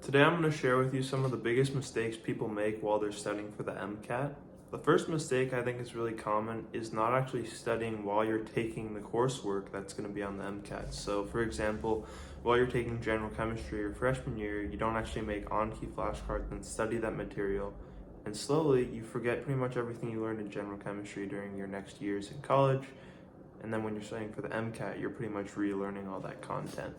Today I'm going to share with you some of the biggest mistakes people make while they're studying for the MCAT. The first mistake I think is really common is not actually studying while you're taking the coursework that's going to be on the MCAT. So for example, while you're taking general chemistry your freshman year, you don't actually make on-key flashcards and study that material. And slowly you forget pretty much everything you learned in general chemistry during your next years in college. And then when you're studying for the MCAT, you're pretty much relearning all that content.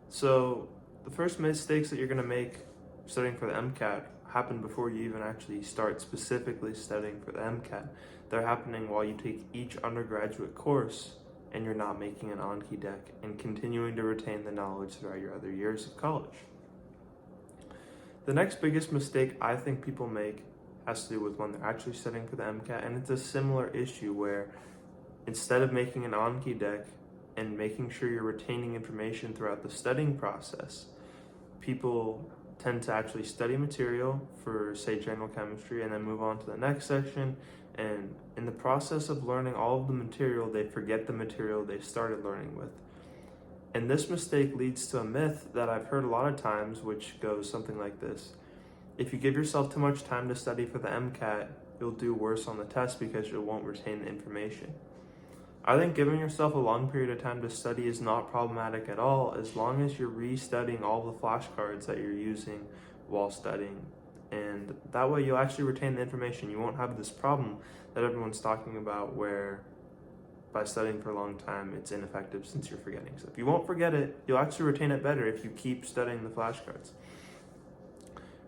So the first mistakes that you're going to make studying for the MCAT happen before you even actually start specifically studying for the MCAT. They're happening while you take each undergraduate course and you're not making an on-key deck and continuing to retain the knowledge throughout your other years of college. The next biggest mistake I think people make has to do with when they're actually studying for the MCAT, and it's a similar issue where instead of making an on-key deck and making sure you're retaining information throughout the studying process, people tend to actually study material for, say, general chemistry and then move on to the next section. And in the process of learning all of the material, they forget the material they started learning with. And this mistake leads to a myth that I've heard a lot of times, which goes something like this. If you give yourself too much time to study for the MCAT, you'll do worse on the test because you won't retain the information. I think giving yourself a long period of time to study is not problematic at all, as long as you're restudying all the flashcards that you're using while studying. And that way you'll actually retain the information. You won't have this problem that everyone's talking about where by studying for a long time, it's ineffective since you're forgetting stuff. You won't forget it. You'll actually retain it better if you keep studying the flashcards.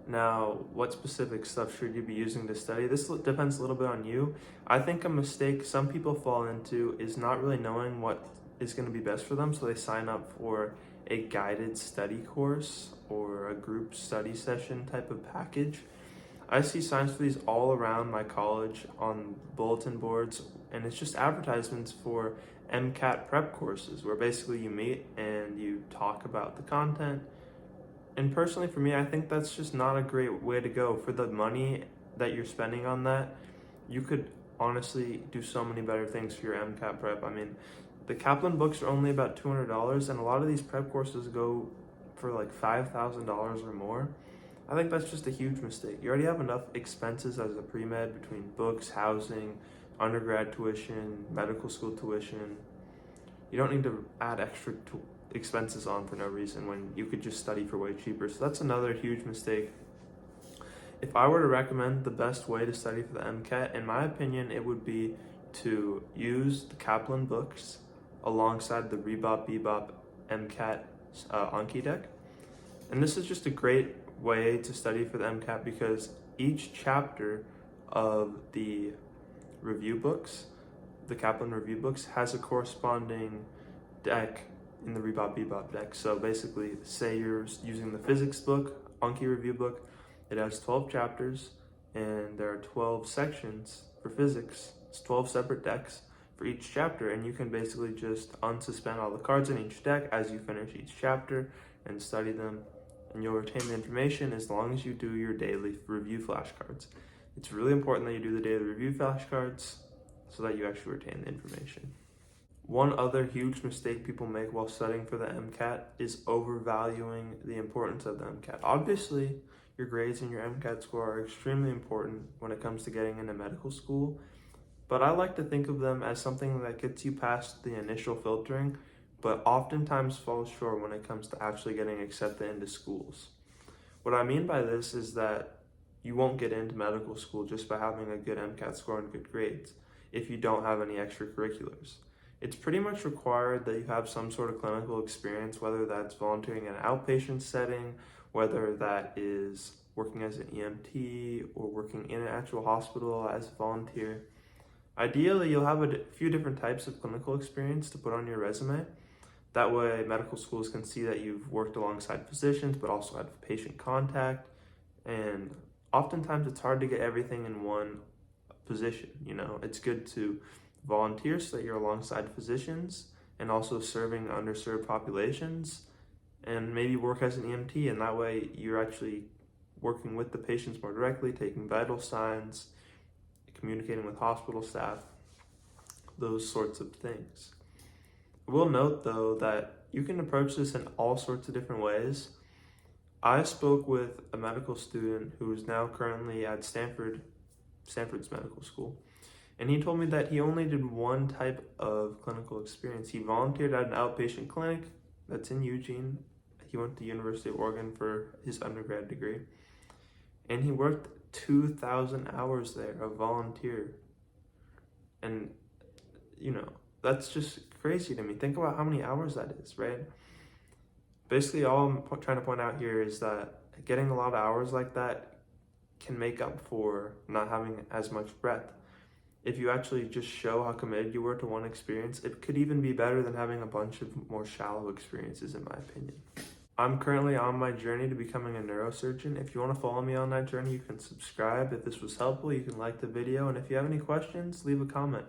Now, what specific stuff should you be using to study? This depends a little bit on you. I think a mistake some people fall into is not really knowing what is going to be best for them, so they sign up for a guided study course or a group study session type of package. I see signs for these all around my college on bulletin boards, and it's just advertisements for MCAT prep courses where basically you meet and you talk about the content. And personally for me, I think that's just not a great way to go. For the money that you're spending on that, you could honestly do so many better things for your MCAT prep. I mean, the Kaplan books are only about $200, and a lot of these prep courses go for like $5,000 or more. I think that's just a huge mistake. You already have enough expenses as a pre-med between books, housing, undergrad tuition, medical school tuition. You don't need to add extra expenses on for no reason when you could just study for way cheaper. So that's another huge mistake. If I were to recommend the best way to study for the MCAT, in my opinion, it would be to use the Kaplan books alongside the Bebop MCAT Anki deck. And this is just a great way to study for the MCAT because each chapter of the review books, the Kaplan review books, has a corresponding deck in the Bebop deck. So basically, say you're using the physics book, Anki review book, it has 12 chapters and there are 12 sections for physics. It's 12 separate decks for each chapter, and you can basically just unsuspend all the cards in each deck as you finish each chapter and study them, and you'll retain the information as long as you do your daily review flashcards. It's really important that you do the daily review flashcards so that you actually retain the information. One other huge mistake people make while studying for the MCAT is overvaluing the importance of the MCAT. Obviously, your grades and your MCAT score are extremely important when it comes to getting into medical school, but I like to think of them as something that gets you past the initial filtering, but oftentimes falls short when it comes to actually getting accepted into schools. What I mean by this is that you won't get into medical school just by having a good MCAT score and good grades if you don't have any extracurriculars. It's pretty much required that you have some sort of clinical experience, whether that's volunteering in an outpatient setting, whether that is working as an EMT or working in an actual hospital as a volunteer. Ideally, you'll have a few different types of clinical experience to put on your resume. That way, medical schools can see that you've worked alongside physicians, but also had patient contact. And oftentimes, it's hard to get everything in one position. It's good to volunteer so that you're alongside physicians and also serving underserved populations, and maybe work as an EMT, and that way you're actually working with the patients more directly, taking vital signs, communicating with hospital staff, those sorts of things. I will note though that you can approach this in all sorts of different ways. I spoke with a medical student who is now currently at Stanford's medical school, and he told me that he only did one type of clinical experience. He volunteered at an outpatient clinic that's in Eugene. He went to the University of Oregon for his undergrad degree, and he worked 2,000 hours there of volunteer. And, that's just crazy to me. Think about how many hours that is, right? Basically, all I'm trying to point out here is that getting a lot of hours like that can make up for not having as much breadth. If you actually just show how committed you were to one experience, it could even be better than having a bunch of more shallow experiences, in my opinion. I'm currently on my journey to becoming a neurosurgeon. If you want to follow me on that journey, you can subscribe. If this was helpful, you can like the video. And if you have any questions, leave a comment.